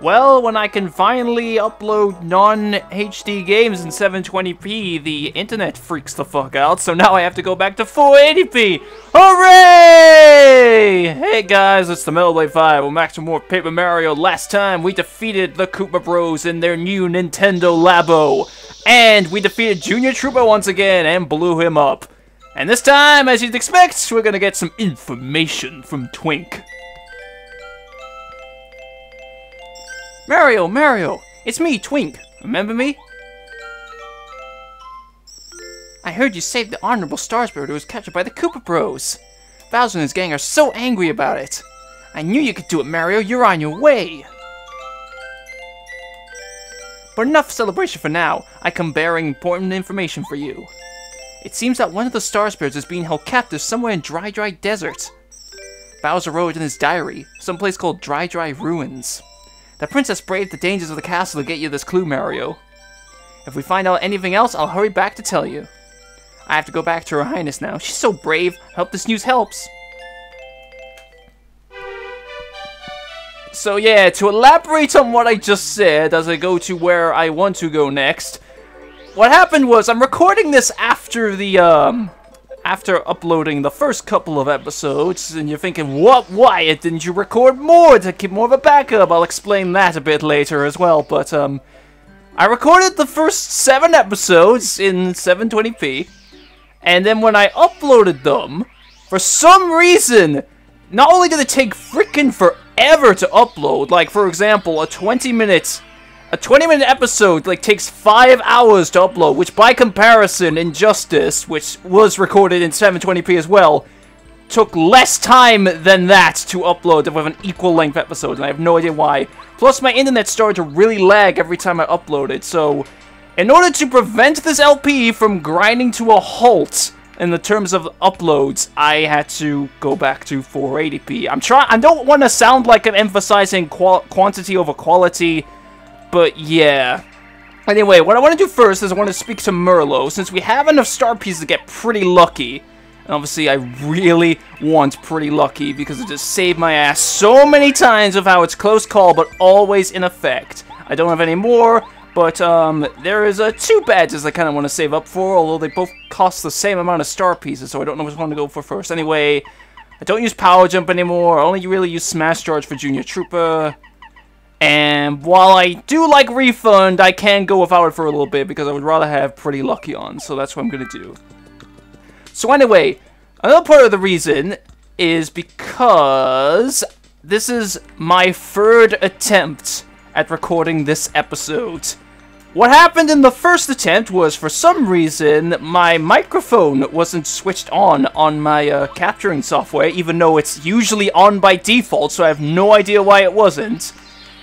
Well, when I can finally upload non-HD games in 720p, the internet freaks the fuck out, so now I have to go back to 480p! Hooray! Hey guys, it's the Metal Blade 5. We're back to more Paper Mario. Last time, we defeated the Koopa Bros in their new Nintendo Labo. And we defeated Junior Troopa once again and blew him up. And this time, as you'd expect, we're gonna get some information from Twink. Mario, it's me, Twink. Remember me? I heard you saved the Honorable Starsbird who was captured by the Koopa Bros. Bowser and his gang are so angry about it. I knew you could do it, Mario. You're on your way. But enough celebration for now. I come bearing important information for you. It seems that one of the Starsbirds is being held captive somewhere in Dry Desert. Bowser wrote in his diary, someplace called Dry Ruins. The princess braved the dangers of the castle to get you this clue, Mario. If we find out anything else, I'll hurry back to tell you. I have to go back to Her Highness now. She's so brave. I hope this news helps. So yeah, to elaborate on what I just said as I go to where I want to go next, what happened was I'm recording this after the after uploading the first couple of episodes, and you're thinking, what, why didn't you record more to keep more of a backup? I'll explain that a bit later as well, but, I recorded the first 7 episodes in 720p, and then when I uploaded them, for some reason, not only did it take freaking forever to upload, like, for example, a 20-minute episode, like, takes 5 hours to upload, which by comparison, Injustice, which was recorded in 720p as well, took less time than that to upload with an equal length episode, and I have no idea why. Plus, my internet started to really lag every time I uploaded, so in order to prevent this LP from grinding to a halt in the terms of uploads, I had to go back to 480p. I don't want to sound like I'm emphasizing quantity over quality, but yeah. Anyway, what I want to do first is I want to speak to Merlo, since we have enough star pieces to get pretty lucky. And obviously I really want pretty lucky, because it just saved my ass so many times of how it's close call, but always in effect. I don't have any more, but there is 2 badges I kind of want to save up for, although they both cost the same amount of star pieces, so I don't know which one to go for first. Anyway, I don't use Power Jump anymore, I only really use Smash Charge for Junior Troopa. And while I do like Refund, I can go without it for a little bit because I would rather have Pretty Lucky on, so that's what I'm going to do. So anyway, another part of the reason is because this is my 3rd attempt at recording this episode. What happened in the first attempt was, for some reason, my microphone wasn't switched on my capturing software, even though it's usually on by default, so I have no idea why it wasn't.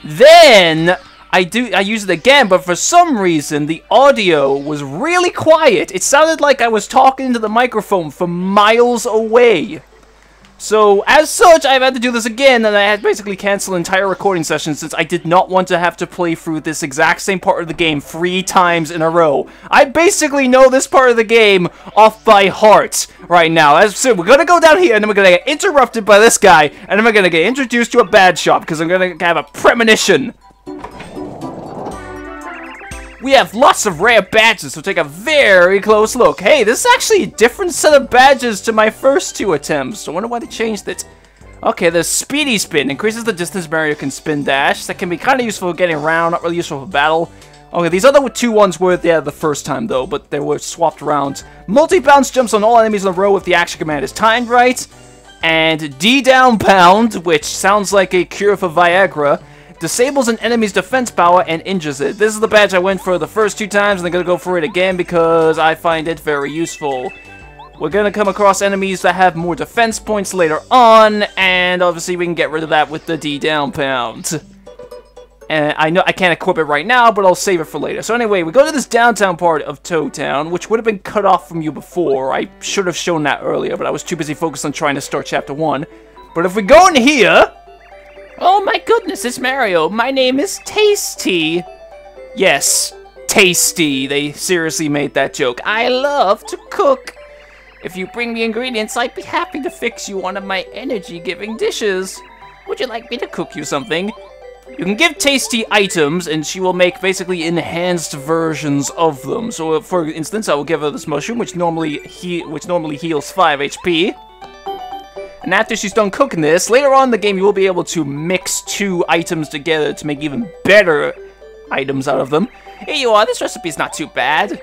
Then, I used it again, but for some reason, the audio was really quiet. It sounded like I was talking into the microphone from miles away. So, as such, I've had to do this again, and I had to basically cancel entire recording sessions since I did not want to have to play through this exact same part of the game 3 times in a row. I basically know this part of the game off by heart right now. So, we're gonna go down here, and then we're gonna get interrupted by this guy, and then we're gonna get introduced to a bad shop, because I'm gonna have a premonition. We have lots of rare badges, so take a very close look. Hey, this is actually a different set of badges to my first 2 attempts. I wonder why they changed it. Okay, the Speedy Spin increases the distance Mario can spin dash. That can be kind of useful for getting around, not really useful for battle. Okay, these other 2 ones were there the first time though, but they were swapped around. Multi-bounce jumps on all enemies in a row if the action command is timed right. And D-down pound, which sounds like a cure for Viagra, disables an enemy's defense power and injures it. This is the badge I went for the first 2 times, and I'm gonna go for it again because I find it very useful. We're gonna come across enemies that have more defense points later on, and obviously we can get rid of that with the D-down pound. And I know I can't equip it right now, but I'll save it for later. So anyway, we go to this downtown part of Toad Town, which would have been cut off from you before. I should have shown that earlier, but I was too busy focused on trying to start Chapter 1. But if we go in here... Oh my goodness, it's Mario. My name is Tasty. Yes, Tasty. They seriously made that joke. I love to cook. If you bring me ingredients, I'd be happy to fix you one of my energy-giving dishes. Would you like me to cook you something? You can give Tasty items, and she will make basically enhanced versions of them. So, for instance, I will give her this mushroom, which normally heals 5 HP. And after she's done cooking this, later on in the game, you will be able to mix 2 items together to make even better items out of them. Here you are. This recipe's not too bad.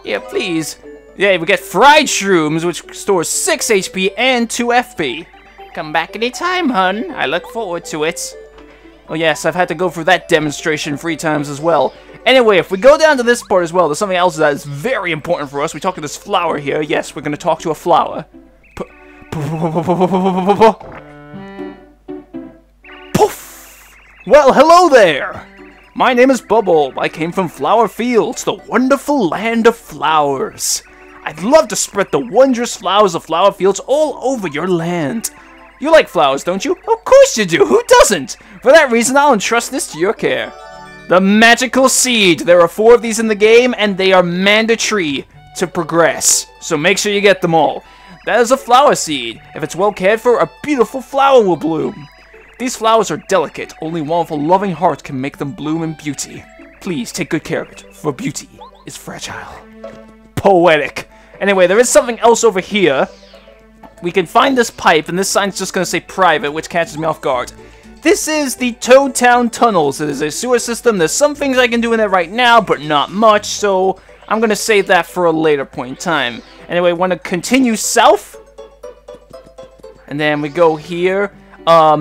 Yeah, please. Yeah, we get fried shrooms, which stores 6 HP and 2 FP. Come back anytime, hun. I look forward to it. Oh yes, I've had to go through that demonstration 3 times as well. Anyway, if we go down to this part as well, there's something else that is very important for us. We talk to this flower here. Yes, we're going to talk to a flower. Poof! Well, hello there! My name is Bubble. I came from Flower Fields, the wonderful land of flowers. I'd love to spread the wondrous flowers of Flower Fields all over your land. You like flowers, don't you? Of course you do! Who doesn't? For that reason, I'll entrust this to your care. The Magical Seed. There are 4 of these in the game, and they are mandatory to progress. So make sure you get them all. That is a flower seed. If it's well cared for, a beautiful flower will bloom. These flowers are delicate. Only one with a loving heart can make them bloom in beauty. Please take good care of it, for beauty is fragile. Poetic. Anyway, there is something else over here. We can find this pipe, and this sign's just going to say private, which catches me off guard. This is the Toad Town Tunnels. It is a sewer system. There's some things I can do in it right now, but not much, so I'm going to save that for a later point in time. Anyway, want to continue south. And then we go here.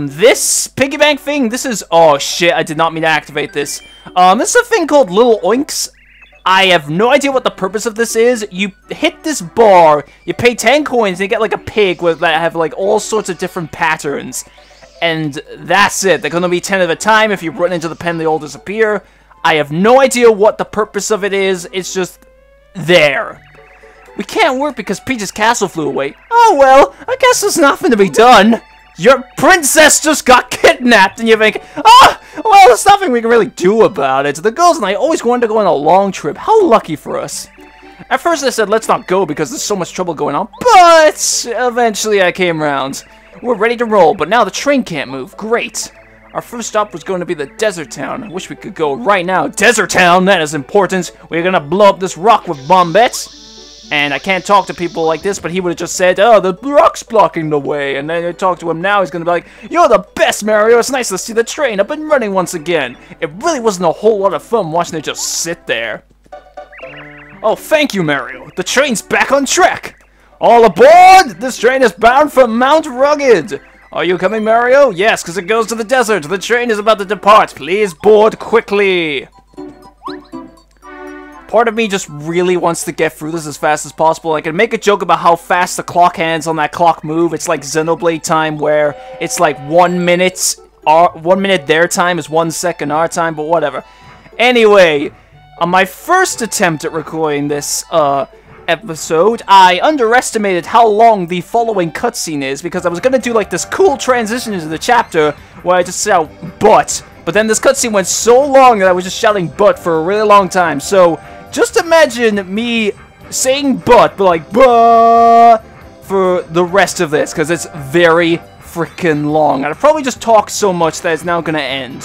This piggy bank thing, this is... Oh, shit, I did not mean to activate this. This is a thing called Little Oinks. I have no idea what the purpose of this is. You hit this bar, you pay 10 coins, and you get like a pig with that have like all sorts of different patterns. And that's it. They're gonna be 10 at a time. If you run into the pen, they all disappear. I have no idea what the purpose of it is. It's just there. We can't work because Peach's castle flew away. Oh well, I guess there's nothing to be done. Your princess just got kidnapped, and you think, ah, well, there's nothing we can really do about it. The girls and I always wanted to go on a long trip. How lucky for us. At first I said, let's not go because there's so much trouble going on, but eventually I came around. We're ready to roll, but now the train can't move. Great. Our first stop was going to be the Desert Town. I wish we could go right now. Desert Town, that is important. We're going to blow up this rock with bombettes. And I can't talk to people like this, but he would have just said, oh, the rock's blocking the way. And then I talk to him now, he's going to be like, you're the best, Mario. It's nice to see the train up and running once again. It really wasn't a whole lot of fun watching it just sit there. Oh, thank you, Mario. The train's back on track. All aboard! This train is bound for Mount Rugged. Are you coming, Mario? Yes, because it goes to the desert. The train is about to depart. Please board quickly. Part of me just really wants to get through this as fast as possible. I can make a joke about how fast the clock hands on that clock move. It's like Xenoblade time where it's like 1 minute, 1 minute their time is 1 second our time, but whatever. Anyway, on my first attempt at recording this episode, I underestimated how long the following cutscene is because I was going to do like this cool transition into the chapter where I just shout butt. But then this cutscene went so long that I was just shouting butt for a really long time. So just imagine me saying butt, but like buh for the rest of this because it's very freaking long. And I probably just talked so much that it's now going to end.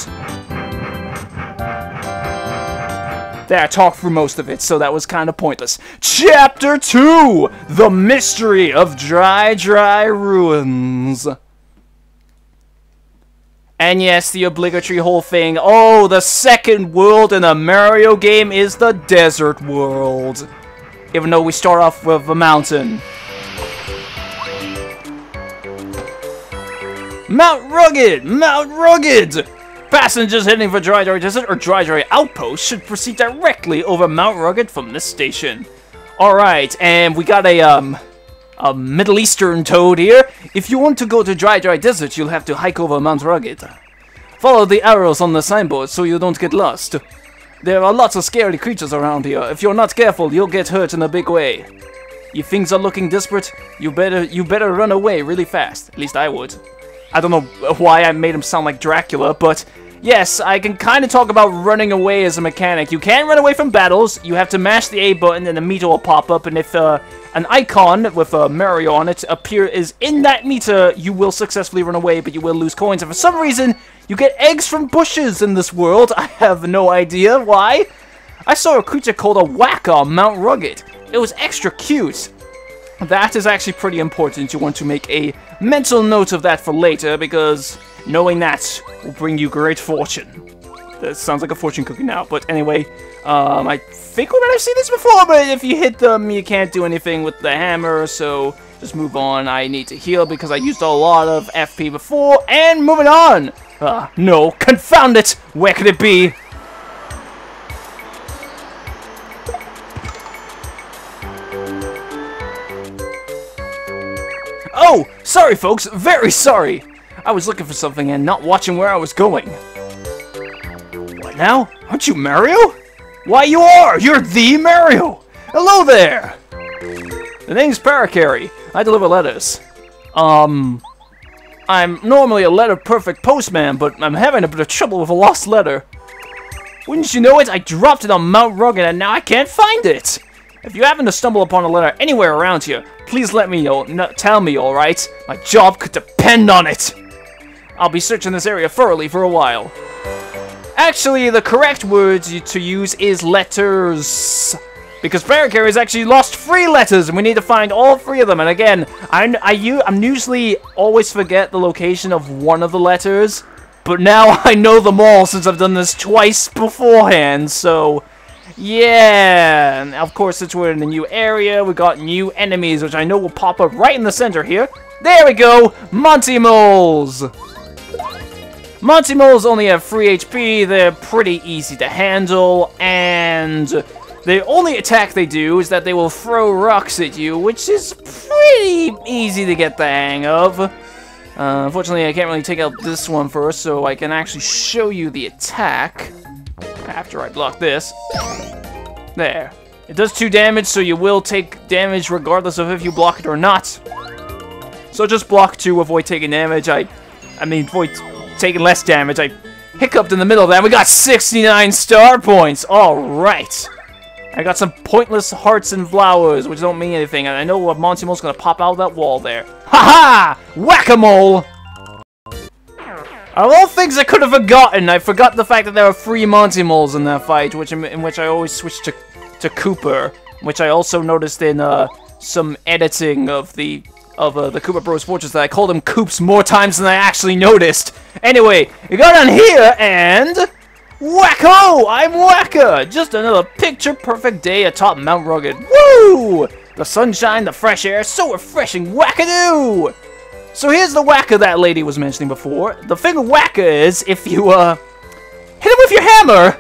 There, I talked through most of it, so that was kind of pointless. Chapter 2! The Mystery of Dry Dry Ruins. And yes, the obligatory whole thing. Oh, the second world in a Mario game is the desert world. Even though we start off with a mountain. Mount Rugged! Mount Rugged! Passengers heading for Dry Dry Desert or Dry Dry Outpost should proceed directly over Mount Rugged from this station. Alright, and we got a Middle Eastern toad here. If you want to go to Dry Dry Desert, you'll have to hike over Mount Rugged. Follow the arrows on the signboard so you don't get lost. There are lots of scary creatures around here. If you're not careful, you'll get hurt in a big way. If things are looking desperate, you better run away really fast. At least I would. I don't know why I made him sound like Dracula, but yes, I can kind of talk about running away as a mechanic. You can run away from battles. You have to mash the A button and the meter will pop up. And if an icon with Mario on it is in that meter, you will successfully run away, but you will lose coins. And for some reason, you get eggs from bushes in this world. I have no idea why. I saw a creature called a Whacker on Mount Rugged. It was extra cute. That is actually pretty important. You want to make a mental note of that for later, because knowing that will bring you great fortune. That sounds like a fortune cookie now, but anyway, I think we might have seen this before, but if you hit them, you can't do anything with the hammer, so just move on. I need to heal because I used a lot of FP before, and moving on! No, confound it! Where could it be? Oh! Sorry, folks! Very sorry! I was looking for something and not watching where I was going. What now? Aren't you Mario? Why, you are! You're the Mario! Hello there! The name's Parakarry. I deliver letters. I'm normally a letter-perfect postman, but I'm having a bit of trouble with a lost letter. Wouldn't you know it? I dropped it on Mount Rugged and now I can't find it! If you happen to stumble upon a letter anywhere around here, please let me know. Tell me, alright? My job could depend on it! I'll be searching this area thoroughly for a while. Actually, the correct word to use is letters. Because Parakarry's actually lost 3 letters, and we need to find all 3 of them. And again, I'm usually always forget the location of one of the letters, but now I know them all since I've done this twice beforehand, so yeah. And of course, since we're in a new area, we got new enemies, which I know will pop up right in the center here. There we go! Monty Moles! Monty Moles only have 3 HP, they're pretty easy to handle, and the only attack they do is that they will throw rocks at you, which is pretty easy to get the hang of. Unfortunately, I can't really take out this one first, so I can actually show you the attack after I block this. There. It does 2 damage, so you will take damage regardless of if you block it or not. So just block to avoid taking damage. I mean, avoid taking less damage. I hiccuped in the middle of that. We got 69 star points. Alright. I got some pointless hearts and flowers, which don't mean anything. And I know what Monty Mole's gonna pop out of that wall there. Ha-ha! Whack-a-mole! Of all things I could have forgotten, I forgot the fact that there were 3 Monty Moles in that fight, in which I always switched to Kooper, which I also noticed in some editing of the Koopa Bros Fortress that I called him Koops more times than I actually noticed. Anyway, we go down here and whack-o! I'm Whacker! Just another picture-perfect day atop Mount Rugged. Woo! The sunshine, the fresh air, so refreshing. Whack-a-doo! So here's the Whacker that lady was mentioning before. The thing with Whacker is if you hit him with your hammer.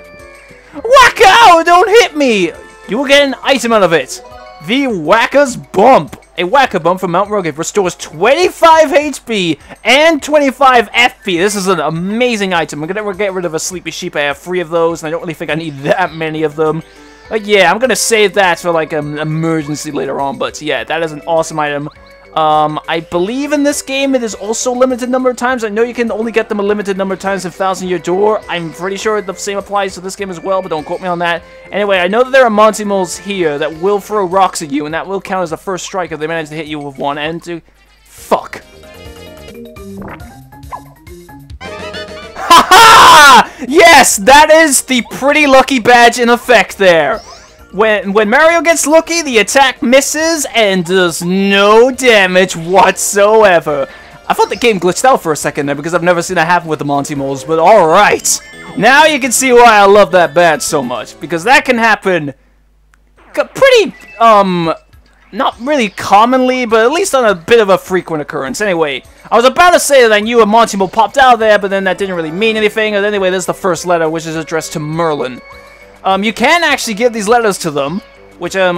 Whack-o! Don't hit me! You will get an item out of it. The Whacker's Bump. A Whacker Bump from Mount Rugged restores 25 HP and 25 FP. This is an amazing item. I'm gonna get rid of a Sleepy Sheep. I have 3 of those, and I don't really think I need that many of them. But yeah, I'm gonna save that for like an emergency later on. But yeah, that is an awesome item. I believe in this game it is also limited number of times. I know you can only get them a limited number of times in Thousand Year Door. I'm pretty sure the same applies to this game as well, but don't quote me on that. Anyway, I know that there are Monty Moles here that will throw rocks at you, and that will count as the first strike if they manage to hit you with one and two. Fuck. Ha-ha! Yes, that is the pretty lucky badge in effect there. When Mario gets lucky, the attack misses and does no damage whatsoever. I thought the game glitched out for a second there because I've never seen that happen with the Monty Moles, but alright. Now you can see why I love that badge so much, because that can happen pretty, not really commonly, but at least on a bit of a frequent occurrence. Anyway, I was about to say that I knew a Monty Mole popped out there, but then that didn't really mean anything. And anyway, this is the first letter, which is addressed to Merlin. You can actually give these letters to them, which I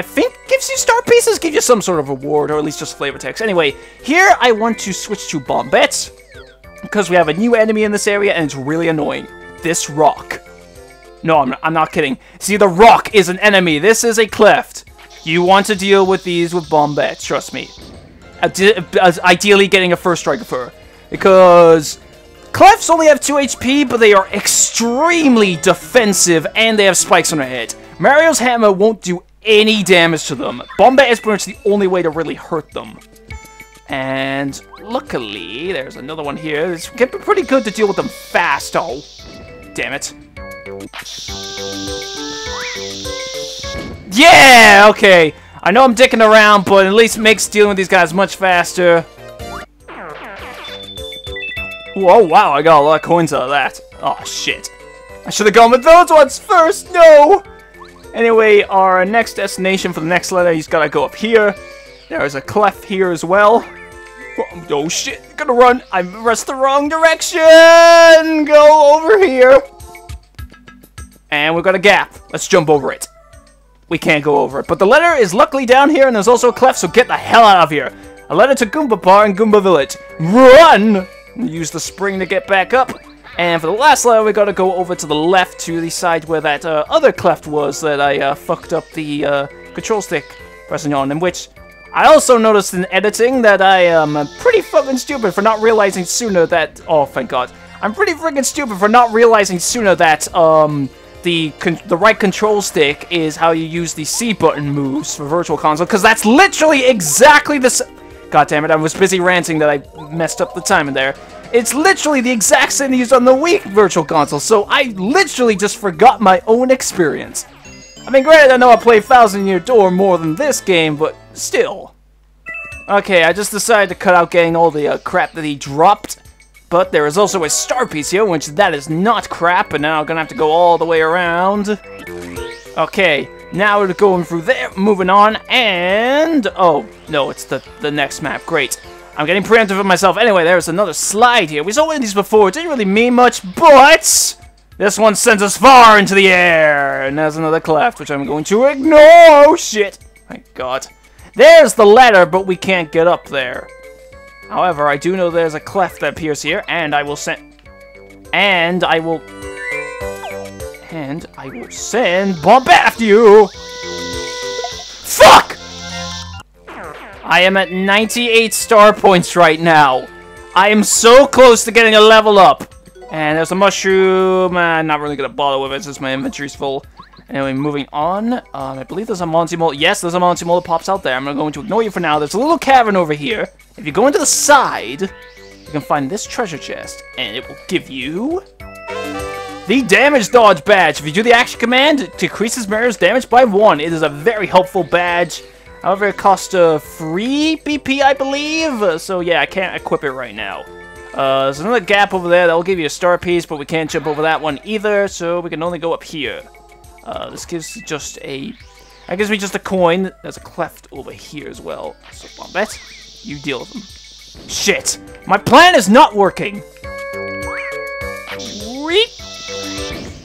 think gives you star pieces, give you some sort of reward, or at least just flavor text. Anyway, here I want to switch to Bombette, because we have a new enemy in this area, and it's really annoying. This rock. No, I'm not kidding. See, the rock is an enemy. This is a cleft. You want to deal with these with Bombette, trust me. Ideally getting a first strike of her, because Clefs only have 2 HP, but they are extremely defensive, and they have spikes on their head. Mario's hammer won't do any damage to them. Bombette is pretty much the only way to really hurt them. And luckily, there's another one here. It's gonna be pretty good to deal with them fast. Oh, damn it. Yeah, okay. I know I'm dicking around, but at least it makes dealing with these guys much faster. Whoa, wow, I got a lot of coins out of that. Oh, shit. I should have gone with those ones first, no! Anyway, our next destination for the next letter, he's gotta go up here. There's a clef here as well. Oh shit, gonna run. I pressed the wrong direction! Go over here. And we've got a gap. Let's jump over it. We can't go over it. But the letter is luckily down here, and there's also a clef, so get the hell out of here. A letter to Goomba Bar and Goomba Village. Run! Use the spring to get back up. And for the last letter, we gotta go over to the left to the side where that other cleft was that I fucked up the control stick pressing on, in which I also noticed in editing that I am pretty fucking stupid for not realizing sooner that... Oh, thank God. I'm pretty freaking stupid for not realizing sooner that the right control stick is how you use the C button moves for Virtual Console, because that's literally exactly the same... God damn it, I was busy ranting that I messed up the timing there. It's literally the exact same used on the Wii Virtual Console, so I literally just forgot my own experience. I mean, granted, I know I played Thousand Year Door more than this game, but still. Okay, I just decided to cut out getting all the crap that he dropped, but there is also a star piece here, which that is not crap, and now I'm gonna have to go all the way around. Okay, now we're going through there, moving on, and... Oh, no, it's the next map, great. I'm getting preemptive of myself. Anyway, there's another slide here. We saw one of these before. It didn't really mean much, but this one sends us far into the air. And there's another cleft, which I'm going to ignore. Oh, shit. Thank God. There's the ladder, but we can't get up there. However, I do know there's a cleft that appears here, and I will send... And I will send Bombette after you. Fuck! I am at 98 star points right now. I am so close to getting a level up. And there's a mushroom. I'm not really going to bother with it since my inventory's full. Anyway, moving on. I believe there's a Monty Mole. Yes, there's a Monty Mole that pops out there. I'm going to ignore you for now. There's a little cavern over here. If you go into the side, you can find this treasure chest. And it will give you the damage dodge badge. If you do the action command, it decreases Mario's damage by 1. It is a very helpful badge. However, it costs 3 BP, I believe. So yeah, I can't equip it right now. There's another gap over there that will give you a star piece, but we can't jump over that one either, so we can only go up here. This gives just a... That gives me just a coin. There's a cleft over here as well. So, Bombette, you deal with them. Shit! My plan is not working!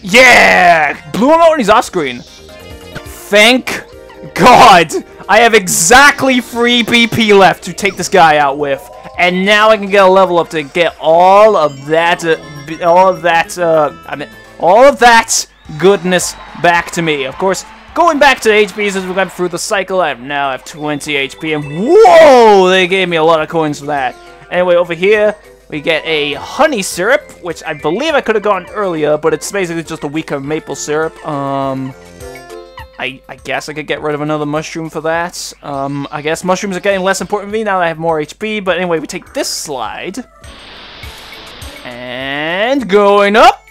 Yeah! Blew him out when he's off screen. Thank God! I have exactly 3 BP left to take this guy out with, and now I can get a level up to get all of that goodness back to me. Of course, going back to HPs as we went through the cycle, I now have 20 HP, and whoa, they gave me a lot of coins for that. Anyway, over here, we get a honey syrup, which I believe I could have gotten earlier, but it's basically just a weaker maple syrup. I guess I could get rid of another mushroom for that. I guess mushrooms are getting less important to me now that I have more HP. But anyway, we take this slide. And going up.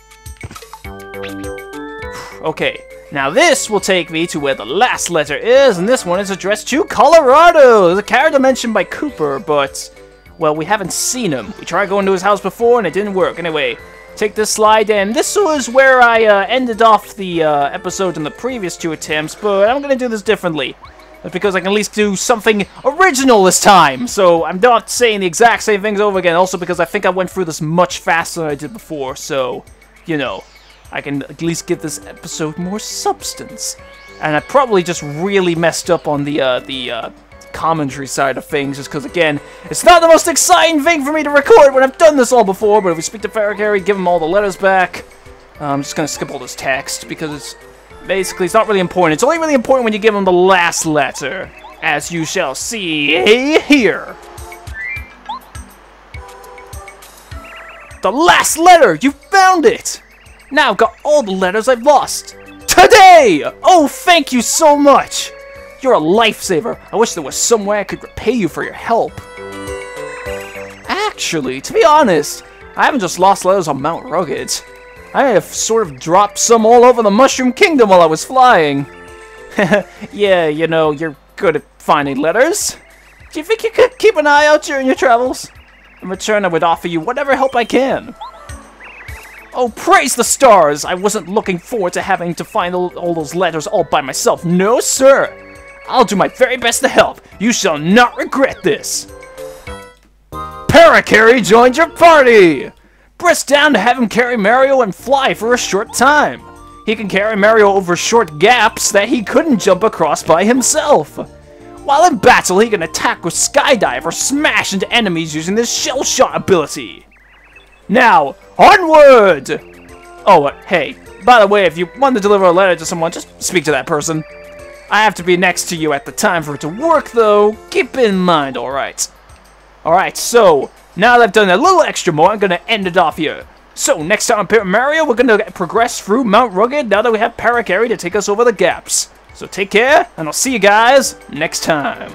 Okay, now this will take me to where the last letter is. And this one is addressed to Colorado. There's a character mentioned by Cooper, but... Well, we haven't seen him. We tried going to his house before and it didn't work. Anyway... Take this slide, and this was where I ended off the episode in the previous 2 attempts, but I'm going to do this differently. That's because I can at least do something original this time, so I'm not saying the exact same things over again, also because I think I went through this much faster than I did before, so, you know, I can at least give this episode more substance. And I probably just really messed up on the commentary side of things, just because, again, it's not the most exciting thing for me to record when I've done this all before, but if we speak to Farrakari, give him all the letters back. I'm just going to skip all this text, because it's basically, it's not really important. It's only really important when you give him the last letter, as you shall see here. The last letter! You found it! Now I've got all the letters I've lost. Today! Oh, thank you so much! You're a lifesaver. I wish there was some way I could repay you for your help. Actually, to be honest, I haven't just lost letters on Mount Rugged. I have sort of dropped some all over the Mushroom Kingdom while I was flying. Yeah, you know, you're good at finding letters. Do you think you could keep an eye out during your travels? In return, I would offer you whatever help I can. Oh, praise the stars! I wasn't looking forward to having to find all those letters all by myself. No, sir! I'll do my very best to help. You shall not regret this. Parakarry joined your party! Press down to have him carry Mario and fly for a short time. He can carry Mario over short gaps that he couldn't jump across by himself. While in battle, he can attack with Skydive or smash into enemies using this Shell Shot ability. Now, onward! Oh, hey, by the way, if you want to deliver a letter to someone, just speak to that person. I have to be next to you at the time for it to work, though. Keep in mind, alright? Alright, so, now that I've done a little extra more, I'm going to end it off here. So, next time on Paper Mario, we're going to progress through Mount Rugged now that we have Parakarry to take us over the gaps. So take care, and I'll see you guys next time.